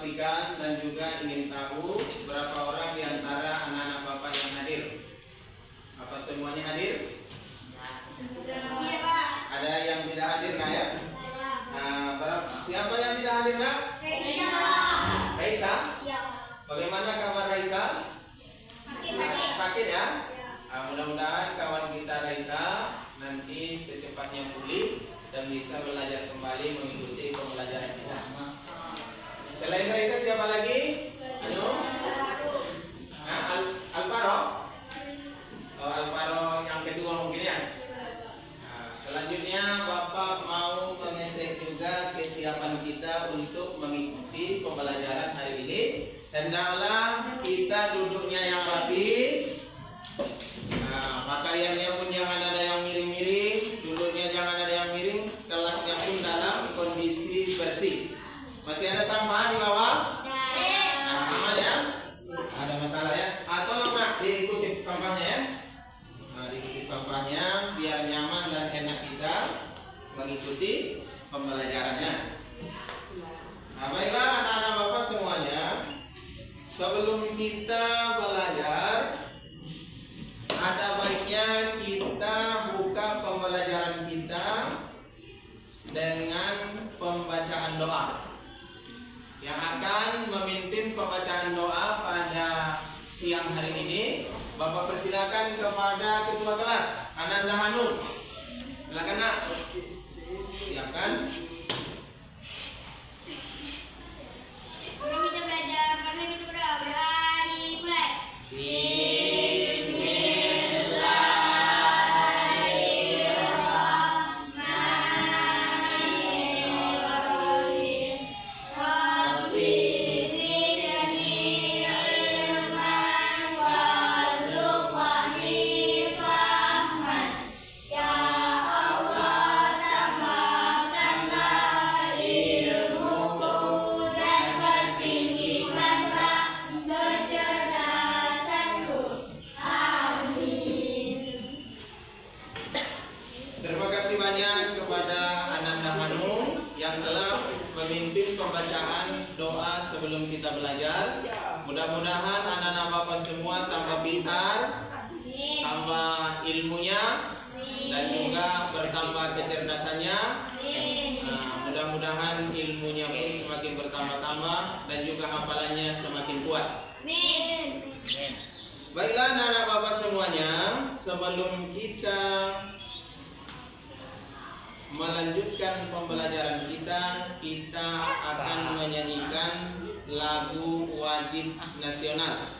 memastikan dan juga ingin tahu berapa orang di antara anak-anak Bapak yang hadir. Apa semuanya hadir? Iya, Pak. Ada yang tidak hadir nggak ya? Siapa yang tidak hadir nggak? Raisa. Raisa? Iya. Bagaimana kabar Raisa? Sakit. Sakit ya? Mudah-mudahan kawan kita Raisa nanti secepatnya pulih dan bisa belajar kembali mengikuti pembelajaran kita. Selain Raisa siapa lagi? Anu? Alvaro? Oh, Alvaro yang kedua mungkin ya. Selanjutnya Bapak mau mengecek juga kesiapan kita untuk mengikuti pembelajaran hari ini. Hendaklah kita duduknya yang rapi. Pakaiannya pun jangan ada yang miring-miring, duduknya jangan ada yang miring, kelasnya pun dalam kondisi bersih. Masih ada sampah di bawah? Aman ya? Ada masalah ya? Atau lemah diikuti sampahnya ya? Diikuti sampahnya biar nyaman dan enak kita mengikuti pembelajarannya. Baiklah anak-anak Bapak semuanya, sebelum kita belajar, ada baiknya kita buka pembelajaran kita dengan pembacaan doa. Yang akan memimpin pembacaan doa pada siang hari ini, Bapak persilakan kepada Ketua Kelas Ananda Hanum. Silakan Nak. Silakan. Mari kita belajar, mari kita berdoa. Berani mulai. Terima kasih banyak kepada Ananda Hanum yang telah memimpin pembacaan doa sebelum kita belajar. Mudah-mudahan anak-anak Bapak semua tambah pintar, tambah ilmunya, dan juga bertambah kecerdasannya. Mudah-mudahan ilmunya pun semakin bertambah-tambah dan juga hafalannya semakin kuat. Baiklah anak-anak Bapak semuanya, sebelum kita melanjutkan pembelajaran kita akan menyanyikan lagu wajib nasional.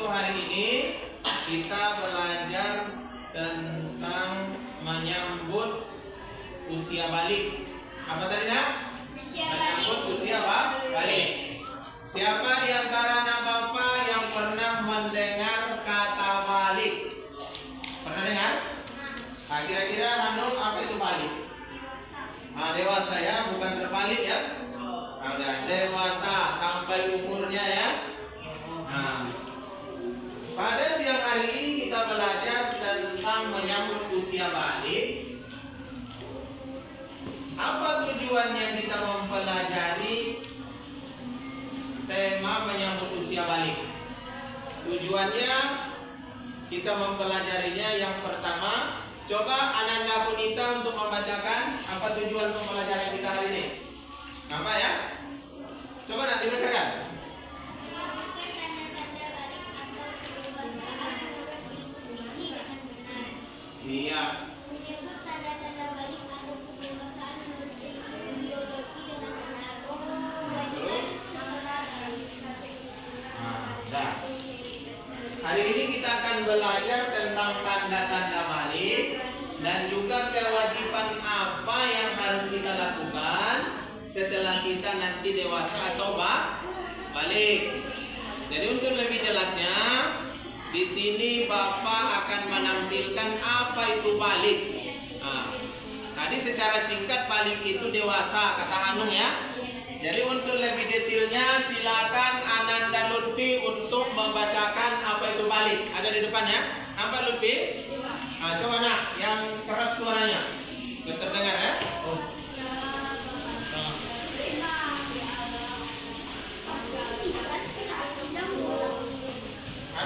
untuk hari ini kita belajar tentang menyambut usia balik. Apa tadi nak? Menyambut usia balik. Siapa di antara anak bapak yang pernah mendengar kata balik? Pernah dengar? Nah, kira-kira Hanum apa itu balik? Dewasa ya, bukan terbalik ya. Udah dewasa sampai umurnya ya. Nah, pada siang hari ini kita belajar tentang menyambut usia balik. Apa tujuannya kita mempelajari tema menyambut usia balik? Tujuannya kita mempelajarinya yang pertama, coba Ananda Punita untuk membacakan apa tujuan pembelajaran kita hari ini. Apa ya? Coba nak dibacakan. Iya. Menyebut tanda-tanda balik atau pendewasaan menurut biologi dengan benar. Terus? Dah. Hari ini kita akan belajar tentang tanda-tanda balik dan juga kewajiban apa yang harus kita lakukan setelah kita nanti dewasa atau balik. Jadi untuk lebih jelasnya, di sini Bapak akan menampilkan apa itu balik. Nah, tadi secara singkat balik itu dewasa kata Hanung ya. Jadi untuk lebih detailnya silakan Ananda Lutfi untuk membacakan apa itu balik. Ada di depan ya. Nampak Lutfi? Nah, coba nak yang keras suaranya. Biar terdengar ya.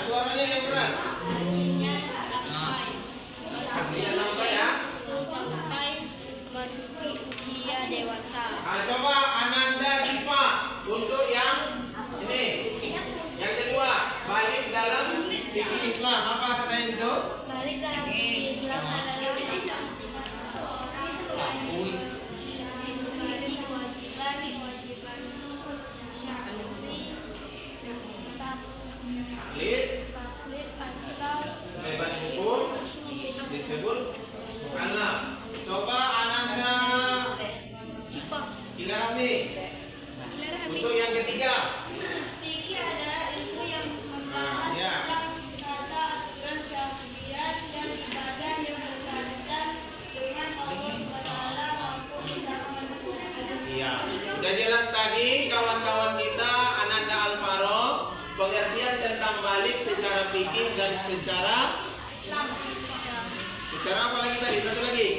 Suaranya yang keras. Artinya sampai ya. Sampai memasuki usia dewasa. Coba Ananda Sipa untuk yang ini. Yang kedua, balik dalam fikih Islam. Apa katanya itu? Balik dalam Islam adalah Bebas hukum disebut mukallaf. Coba Ananda Ilarami untuk yang ketiga. fikih adalah ilmu yang membahas tentang tata aturan syariat dan ibadah yang berkaitan dengan Allah Subhanahu maupun dengan manusia. Iya, udah jelas tadi kawan-kawan kita Ananda Alvaro pengertian tentang balik secara fikih dan secara apa lagi tadi? Satu lagi.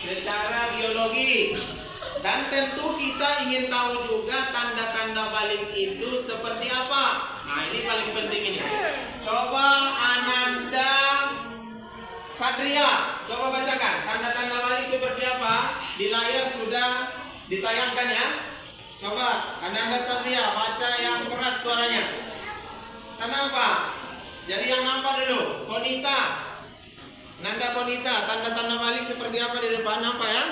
Secara biologi. Dan tentu kita ingin tahu juga tanda-tanda balik itu seperti apa. Nah, ini paling penting ini. Coba Ananda Satria, coba bacakan tanda-tanda balik seperti apa. Di layar sudah ditayangkan ya. Coba Ananda Satria baca yang keras suaranya. Tanda apa? Jadi yang nampak dulu. Konita. Nanda Konita, tanda-tanda balik seperti apa di depan? Nampak ya?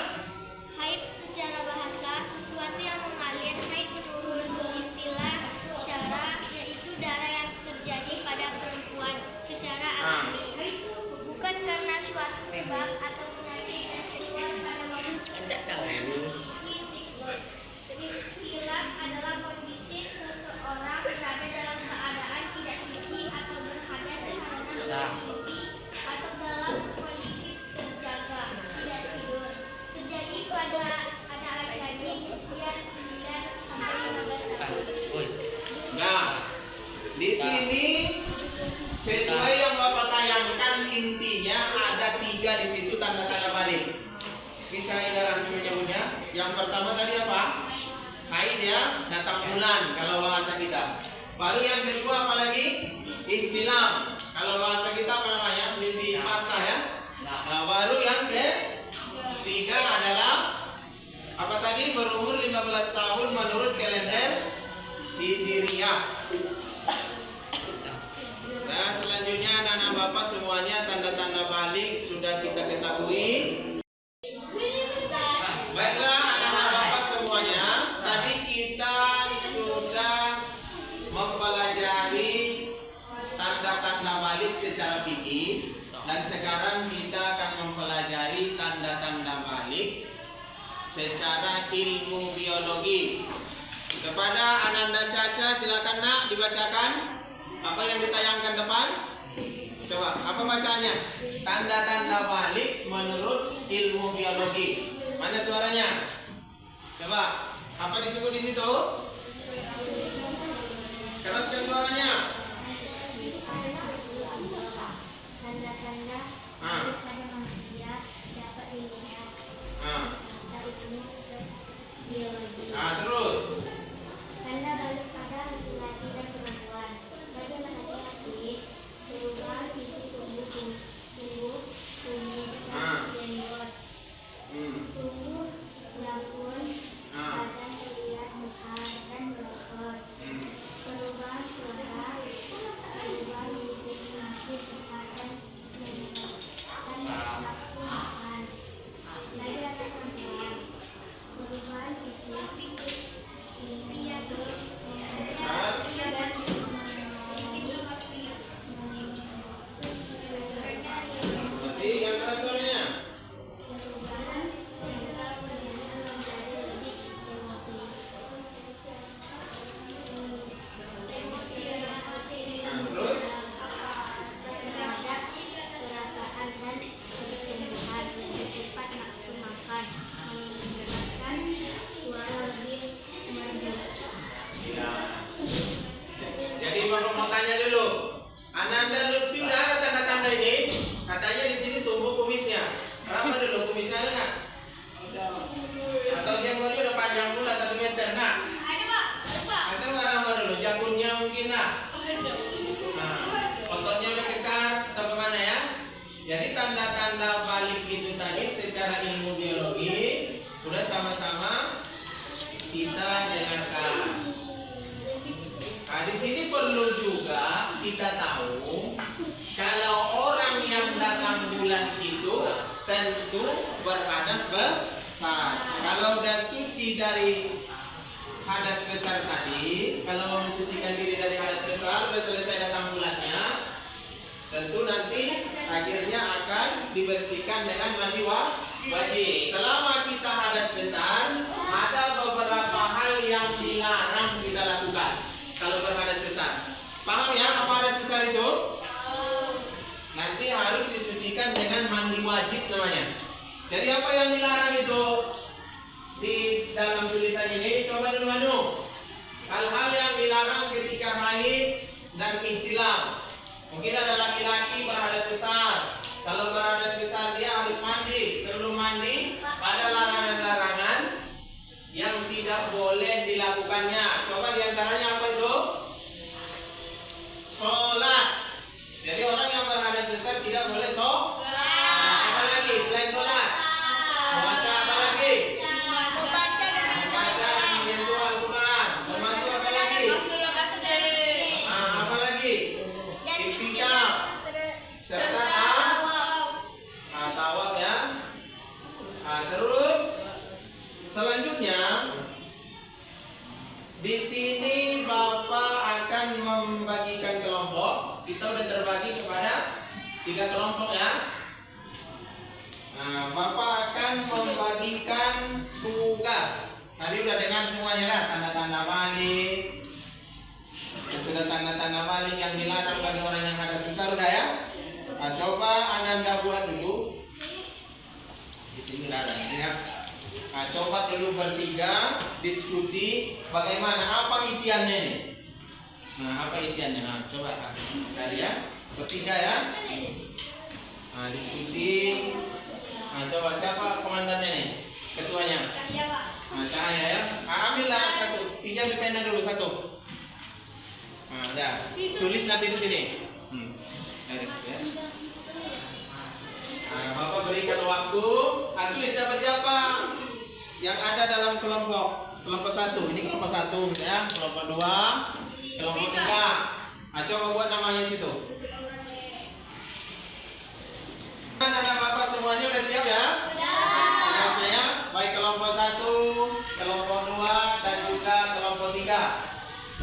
Haid secara bahasa sesuatu yang mengalir. Haid menurut istilah syara yaitu darah yang terjadi pada perempuan secara alami, bukan karena suatu sebab atau penyakit seksual pada wanita. Istilah adalah kondisi seseorang berada dalam keadaan tidak suci atau berhadas karena mimpi atau dalam kondisi terjaga tidak tidur. Terjadi pada anak laki-laki usia 9 sampai 15 tahun. Nah, di sini sesuai yang Bapak tayangkan intinya ada 3 di situ tanda-tanda balik. Bisa Idaran menyebutnya. Yang pertama tadi apa? Haid ya, datang bulan kalau bahasa kita. Baru yang kedua apa lagi? Ihtilam. Kalau bahasa kita apa namanya? Mimpi basah ya. Nah, baru yang ketiga adalah apa tadi? Berumur 15 tahun menurut kalender Hijriyah. Nah, selanjutnya anak-anak Bapak semuanya tanda-tanda balik sudah kita ketahui. Baiklah anak-anak Bapak semuanya, tadi kita sudah mempelajari fikih dan sekarang kita akan mempelajari tanda-tanda balik secara ilmu biologi. Kepada Ananda Caca, silakan nak dibacakan apa yang ditayangkan depan. Coba, apa bacaannya? Tanda-tanda balik menurut ilmu biologi. Mana suaranya? Coba, apa disebut di situ? Keraskan suaranya. Tanda-tanda pada manusia dapat dilihat dari ilmu biologi. Terus. Tanda balik pada laki-laki dan perempuan. Pada laki-laki perubahan isi tubuh, kumis, dan jenggot. Tubuh melambun, badan terlihat muka dan berotot. Perubahan suara, perubahan isi semakin besar dan meningkatkan nafsu makan. Dari atas perempuan, perubahan isi pria dan Masih yang keras suaranya. perubahan adalah perjalanan menjadi lebih emosi. Terus. Terhadap perasaan dan pertumbuhan lebih cepat nafsu makan, mengeluarkan suara lebih merdu. Ya. Jadi mau tanya dulu. Ananda Lutfi udah ada tanda-tanda ini? Katanya di sini tumbuh kumisnya. Berapa dulu kumisnya ada nggak? Atau jenggotnya udah panjang pula 1 meter? Nah, Ada Pak, atau berapa dulu? Jangkungnya mungkin nah. Nah, ototnya udah kekar atau kemana ya? Jadi tanda-tanda balik itu tadi secara ilmu biologi udah sama-sama kita dengarkan. Nah, di sini perlu juga kita tahu kalau orang yang datang bulan itu tentu berhadas besar. Kalau udah suci dari hadas besar tadi, kalau mensucikan diri dari hadas besar, udah selesai datang bulannya, tentu nanti akhirnya akan dibersihkan dengan mandi wajib. Selama kita hadas besar, ada beberapa hal yang dilarang kita lakukan kalau berhadas besar. Paham ya apa hadas besar itu? Nanti harus disucikan dengan mandi wajib namanya. Jadi apa yang dilarang itu di dalam tulisan ini? Coba dulu Manu. Hal-hal yang dilarang ketika haid dan ihtilam. Mungkin ada laki-laki berhadas besar. Kalau berhadas besar dia harus mandi. Sebelum mandi ada larangan-larangan yang tidak boleh dilakukannya. Coba diantaranya apa itu? Sholat. Jadi orang yang berhadas besar tidak boleh apa lagi selain sholat? Puasa apa lagi? membaca dan Baca dan menyentuh Al-Quran. Termasuk apa lagi? Apa lagi? Iktikaf. Serta tawaf ya. Terus selanjutnya di sini Bapak akan membagikan kelompok. Kita udah terbagi kepada 3 kelompok ya. Nah, Bapak akan membagikan tugas. Tadi udah dengar semuanya dah, tanda-tanda balik. Sudah tanda-tanda balik yang dilarang bagi orang yang hadas besar udah ya. Nah, coba Ananda buat dulu. Di sini ada ya. Nah, coba dulu bertiga diskusi bagaimana apa isiannya nih. Nah, apa isiannya? Nah, coba dari ya bertiga ya. Nah, diskusi. Nah, coba siapa komandannya nih? Ketuanya. Nah, Cahaya ya. Nah, ambillah satu. Pinjam di pena dulu satu. Nah, udah. Tulis nanti di sini. Dari situ ya. Nah, Bapak berikan waktu. Nah, tulis siapa-siapa yang ada dalam kelompok. Kelompok 1. Ini kelompok 1 ya. Kelompok 2. Kelompok 3. Nah, coba buat namanya situ. Kan ada Bapak semuanya udah siap ya? Tugasnya ya. Baik kelompok 1, kelompok 2 dan juga kelompok 3.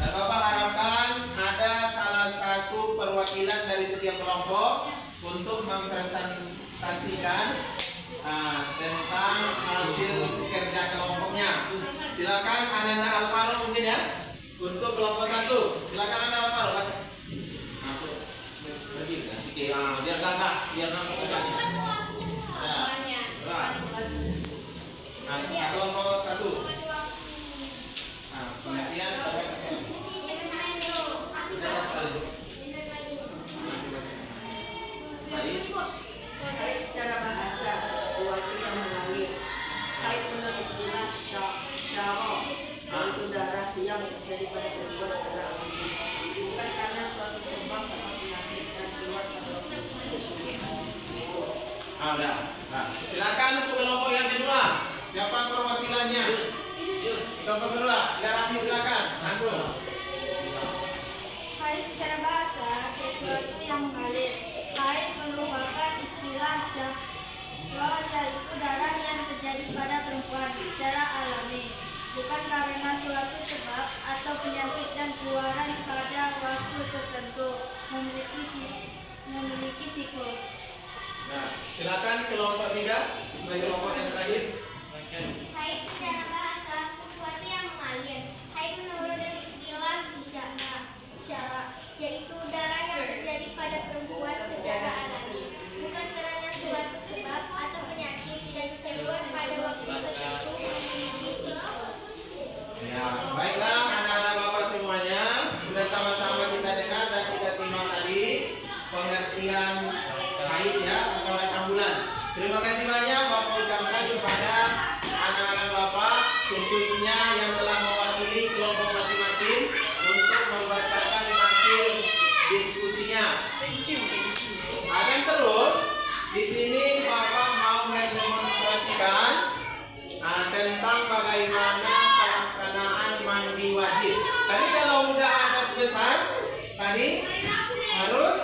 Dan Bapak harapkan ada salah satu selaku perwakilan dari setiap kelompok untuk mempresentasikan tentang hasil kerja kelompoknya. Silakan Ananda Alvaro mungkin ya untuk kelompok 1. Silakan Ananda Alvaro. Masuk. Pergi kasih biar gagah, biar nampak kerjanya. Nah, kelompok 1. Nah, pengertian Baik secara bahasa sesuatu yang mengalir. Baik menurut istilah syara, yaitu darah yang terjadi pada perempuan secara alami, bukan karena suatu sebab atau penyakit dan keluar pada waktu udah. Nah, silakan untuk kelompok yang kedua. Siapa perwakilannya? Kelompok kedua, ya Rafi silakan. Langsung. Haid secara bahasa sesuatu yang mengalir. Haid merupakan istilah syahwat, yaitu darah yang terjadi pada perempuan secara alami, bukan karena suatu sebab atau penyakit dan keluaran pada waktu tertentu, memiliki siklus. Nah, silakan kelompok 3, kelompok yang terakhir. Haid secara bahasa sesuatu yang mengalir. Haid menurut istilah syara, yaitu darah yang terjadi pada perempuan secara alami, bukan karena suatu sebab atau penyakit dan keluar pada waktu tertentu, memiliki siklus. Ya, baiklah anak-anak Bapak semuanya, sudah sama-sama kita dengar dan kita simak tadi pengertian haid ya atau reka bulan. Terima kasih banyak Bapak ucapkan kepada anak-anak Bapak khususnya yang telah mewakili kelompok masing-masing untuk membacakan hasil diskusinya. Akan terus di sini Bapak mau mendemonstrasikan tentang bagaimana pelaksanaan mandi wajib. Tadi kalau udah ada sebesar, tadi harus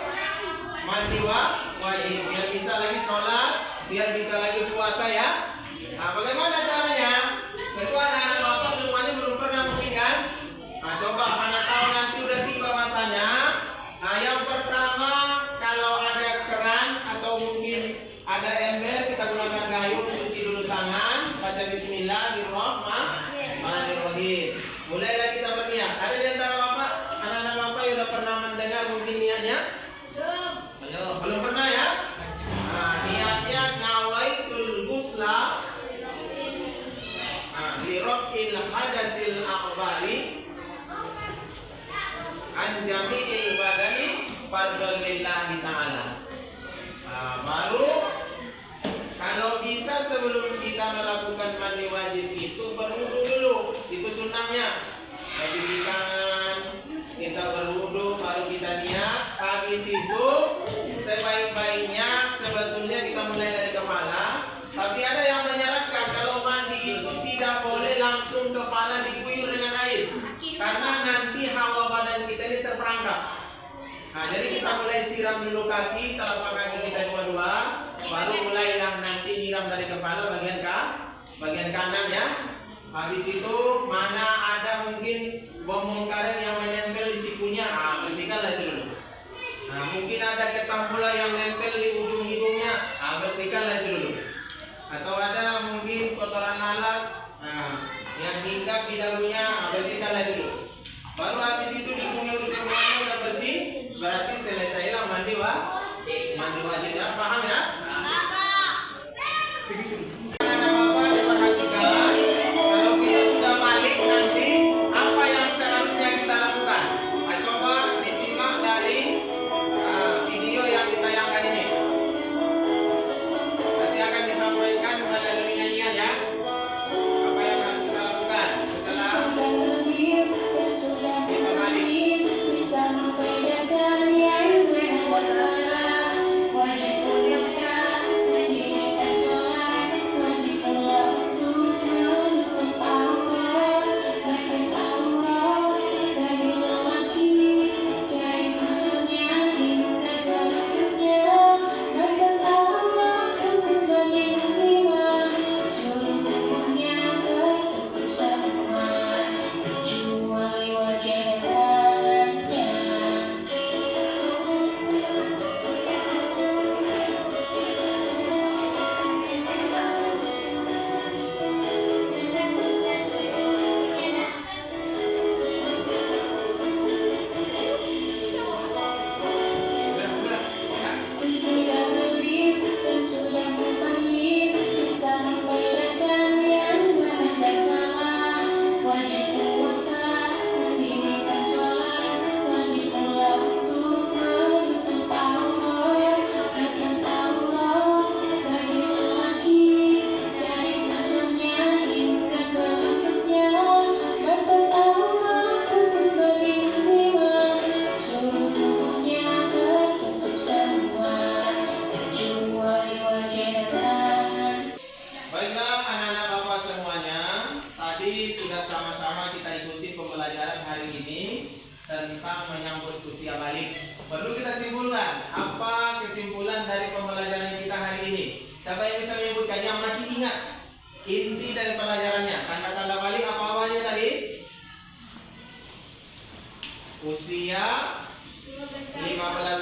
mandi wajib biar bisa lagi sholat, biar bisa lagi puasa ya. Nah, bagaimana caranya? Tentu anak-anak Bapak semuanya belum pernah mungkin kan? Nah, coba mana tahu nanti udah tiba masanya. Nah, yang pertama kalau ada keran atau mungkin ada ember, kita gunakan gayung, cuci dulu tangan, baca Bismillahirrahmanirrahim. Mulailah kita berniat. Ada di antara Bapak, anak-anak Bapak yang udah pernah mendengar mungkin niatnya? Belum pernah ya? Nah, niatnya nawaitul ghusla li raf'il hadasil akbari an jami'il badani fardhon lillahi ta'ala. Nah, baru kalau bisa sebelum kita melakukan mandi wajib itu berwudu dulu. Itu sunnahnya. Cuci tangan, kita berwudu, baru kita niat. Habis itu sebaik-baiknya sebetulnya kita mulai dari kepala. Tapi ada yang menyarankan kalau mandi itu tidak boleh langsung kepala diguyur dengan air, karena nanti hawa badan kita ini terperangkap. Nah, jadi kita mulai siram dulu kaki, telapak kaki kita dua-dua, baru mulailah nanti nyiram dari kepala bagian kanan ya. Habis itu mana ada mungkin bom karet yang menempel di sikunya, bersihkanlah itu dulu. Nah, mungkin ada ketam bola yang nempel di ujung hidungnya, bersihkanlah itu dulu. Atau ada mungkin kotoran lalat yang hinggap di dagunya, bersihkanlah itu dulu. Baru habis itu diguyur semuanya udah bersih, berarti selesailah mandi wajib ya. Paham ya? Anak Bapak diperhatikan, kalau kita sudah balik nanti apa yang seharusnya kita lakukan? Coba disimak dari video yang ditayangkan ini. Nanti akan disampaikan melalui nyanyian ya. Apa yang harus kita lakukan setelah kita balik? Bisa membedakan yang benar, walaupun yang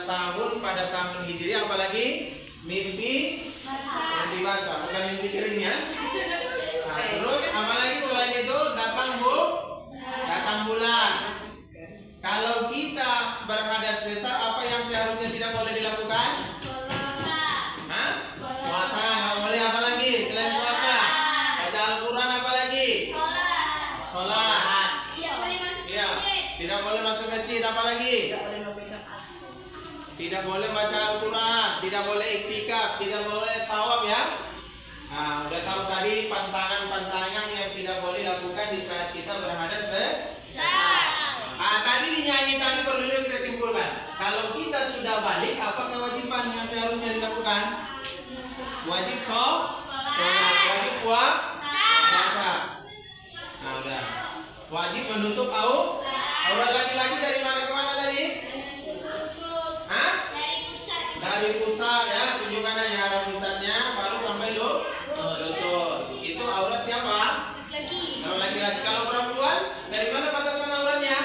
tahun pada tahun Hijriah, apalagi mimpi basah, bukan mimpi kering ya. Nah, terus apalagi selain itu datang bulan. Kalau kita berhadas besar, apa yang seharusnya tidak boleh dilakukan? Hah? Puasa nggak boleh, apa lagi selain puasa? Baca Al-Quran, apa lagi? Sholat. Iya, tidak boleh masuk masjid, apa lagi? Tidak boleh baca Al-Quran, tidak boleh iktikaf, tidak boleh tawaf ya. Nah, udah tahu tadi pantangan-pantangan yang tidak boleh lakukan di saat kita berhadas besar. Tadi dinyanyi tadi perlu kita simpulkan. Kalau kita sudah balik, apa kewajiban yang seharusnya dilakukan? Wajib wajib puasa. Nah, udah. Wajib menutup aurat laki-laki dari mana ke mana tadi? Hah? Dari pusat ya, tunjukkan aja arah pusatnya, baru sampai lutut. Itu aurat siapa? Kalau laki-laki. Kalau perempuan, dari mana batasan auratnya?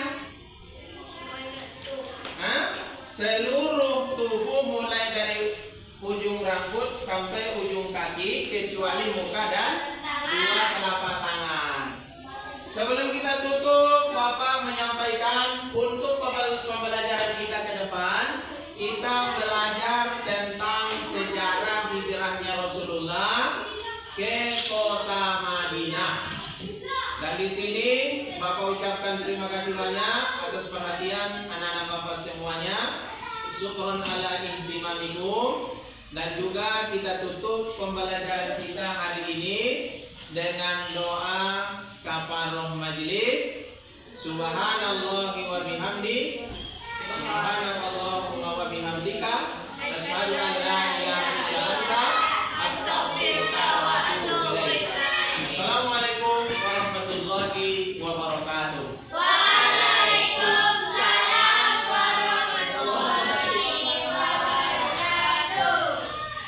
Hah? Seluruh tubuh mulai dari ujung rambut sampai ujung kaki kecuali muka dan dua telapak tangan. Sebelum kita tutup, Bapak menyampaikan untuk pembelajaran kita ke depan, kita belajar tentang sejarah hijrahnya Rasulullah ke kota Madinah. Dan di sini Bapak ucapkan terima kasih banyak atas perhatian anak-anak Bapak semuanya. Syukron ala ihtimamikum. Dan juga kita tutup pembelajaran kita hari ini dengan doa kafarah majlis. Subhanallah wa bihamdi. Subhanallah wa